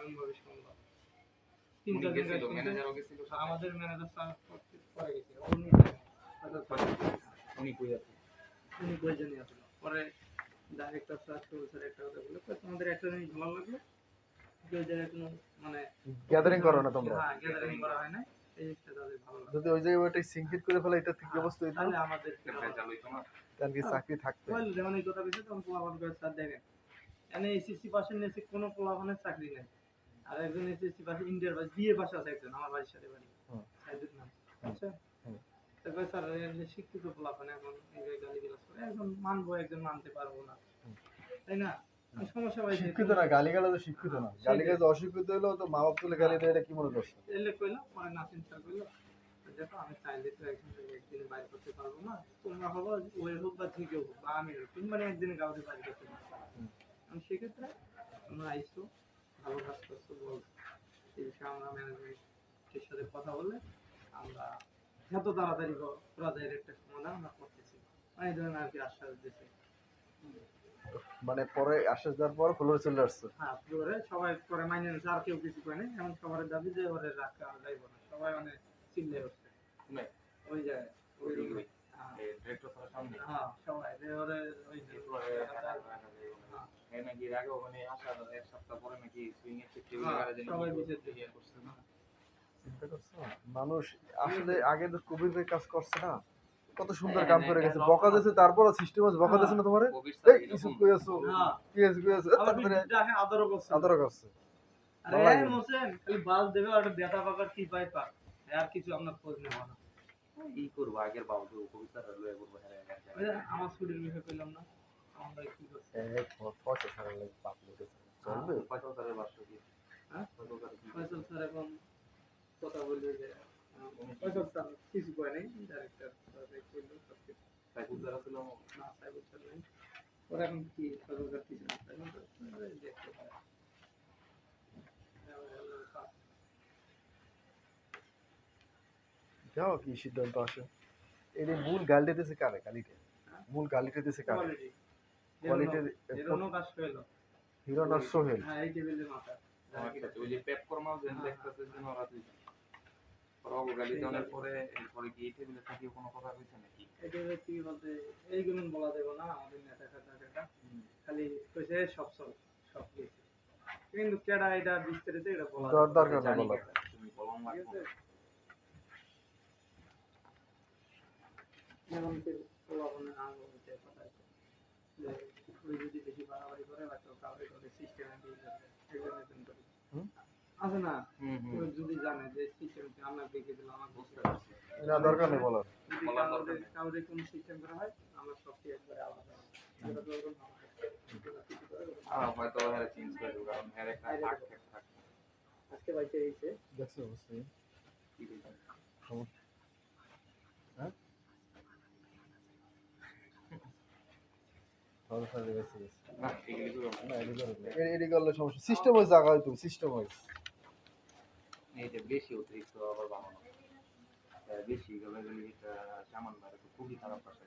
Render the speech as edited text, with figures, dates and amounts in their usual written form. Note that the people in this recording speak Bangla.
দারুণ ভাবে শুনলো। ৩-৪ দিন গেছিল, ম্যানেজারও গেছিল, আমাদের ম্যানেজার স্যার পরে গেছে, উনি কই আছে, উনি কই জানি আছে। পরে ডাইরেক্টর স্যার স্যার একটা কথা বলে, তোমাদের একটা জিনিস ভালো লাগলো, যে জায়গায় কোনো মানে গ্যাদারিং করো না তোমরা। হ্যাঁ, গ্যাদারিং করা হয় না, এই জিনিসটা তাদের ভালো লাগে। যদি ওই জায়গায় ওইটা সিনক্রিট করে ফেলে, এটা ঠিক অবস্থা হইতো, তাহলে আমাদের ভেজাল হইতো না, তাহলে কি চাকরি থাকতো? বল যেমন এই কথা বলছে তখন পোলাপান করে স্যার দেখেন, এনে এসএসসি পাশের নিচে কোনো পোলাপানের চাকরি নেই, আর একজন এসএসসি পাশে ইন্টার পাস বিএ পাস আছে একজন আমার বাড়ির সাথে বাড়ি, সাইদুল নাম, আচ্ছা তারপরে স্যার শিক্ষিত পোলাপান এখন এই গালি গালাজ করে, একজন মানবো একজন মানতে পারবো না, তাই না? সমস্যা হয় শিক্ষিত না, গালিগালাজ তো শিক্ষিত না, গালিগালাজ অশিক্ষিত হলেও তো মা বাপ তুলে গালি দেয়, এটা কি মনে করছো? এলে কইলো পরে নাসিম স্যার কইলো, দেখো আমি চাইলে তো একদিন বাইরে করতে পারবো না, তোমরা হবো ওই হোক বা থেকে হোক বা আমি হোক, তুমি মানে একদিনে কাউকে বাইরে করতে পারবো। আমি সেক্ষেত্রে তোমরা আইসো, ভালো কাজ করছো, বল এই বিষয়ে আমরা ম্যানেজমেন্টের সাথে কথা বলে আমরা যত তাড়াতাড়ি করা যায় একটা সমাধান আমরা করতেছি, এই ধরনের আর কি আশ্বাস দিচ্ছে। মানে পরে আশ্বাস দেওয়ার পর ফ্লোরে চলে আসছে। হ্যাঁ, ফ্লোরে সবাই পরে মাইনে নিচ্ছে, আর কেউ কিছু করে নাই, এমন সবার দাবি যে ওরে রাখা যাইব না, সবাই অনেক চিল্লে উঠছে ওই জায়গায়, ওই ডিরেক্টর স্যারের সামনে, হ্যাঁ সবাই যে ওরে ওই ফ্লোরে হ্যাঁ নাকি আগে ওখানে আসার এক সপ্তাহ পরে নাকি সুইং এর শিফট করে জানি সবাই বিশেষ দিয়ে করছে না। চিন্তা করছো মানুষ আসলে আগে তো কবির কাজ করছে না, কত সুন্দর কাম করে গেছে, বকা দিয়েছে, তারপর সিস্টেম আছে বকা দিয়েছে না তোমারে, এই কিছু কই আছো, কি আছে তারপরে আদরও করছে, আদর করছে। আরে মোসেন খালি বাল দেবে আর বেটা পাকার কি পাই পা, আর কিছু আমরা খোঁজ নেব না, এই করব আগের বাবু কবিতা লয়ে করব, হ্যাঁ আমার ছুটির বিষয় পেলাম না, আমরা কি করছি এই ফসল সারা লাগে পাপ লেগেছে, চলবে ফসল স্যারের বাসা কি, হ্যাঁ ফসল স্যার এখন কথা বলবে যে ফসল স্যার কিছু কয় নাই, ডাইরেক্টর স্যার কইলো সব কিছু, সাইফুল স্যার ছিল না, সাইফুল স্যার নাই, ওরা এখন কি ফসল স্যার কিছু না, এখন তো দেখতে পারে যাও কি সিদ্ধান্ত আসে। এর মূল গালিটা দিতেছে কারে, গালিটা মূল গালিটা দিতেছে কারে, কোয়ালিটির হিরোনো কাজ হলো, হিরো না সোহেল, হ্যাঁ এই টেবিলের মাথা ওই যে পেপ ফরমাল যেন দেখতেছে যেন ওরা দুই পরব গালি দেওয়ার পরে এরপরে কি এই টেবিলে থেকে কোনো কথা কইছে নাকি, এটা কি বলতে এইগুলো বলা দেব না, আমাদের নেতা কাটা খালি কইছে সব সব কিছু, কিন্তু কেডা এটা বিস্তারিত এটা বলা দরকার না বলা, তুমি বলম লাগবে যেমন কি বলা আঙ্গ হতে কথা আছে যে ওই যদি বেশি বাড়াবাড়ি করে বা কেউ কাউরে করে সিস্টেমে দিয়ে যাবে এক্সামিনেশন করে আছে না, কেউ যদি জানে যে সিস্টেমকে আমরা দেখে দিলাম, আমার বুঝতে পারছি না দরকার নেই বলার, কাউরে কোন সিস্টেম করা হয় আমরা সব কি একবারে আলাদা আমরা তো এরকম হয়তো হ্যাঁ চেঞ্জ করে দেব, কারণ হ্যাঁ একটা আট থাকে আজকে বাইতে এইছে দেখছো অবশ্যই কি বলছেন সমস্যা, হ্যাঁ এডি করলে সমস্যা, সিস্টেম ওয়াইজ জায়গা হয়তো সিস্টেম ওয়াইজ এইটা বেশি অতিরিক্ত আবার বানানো বেশি গেলে এটা সামান্য খুবই খারাপ ভাষা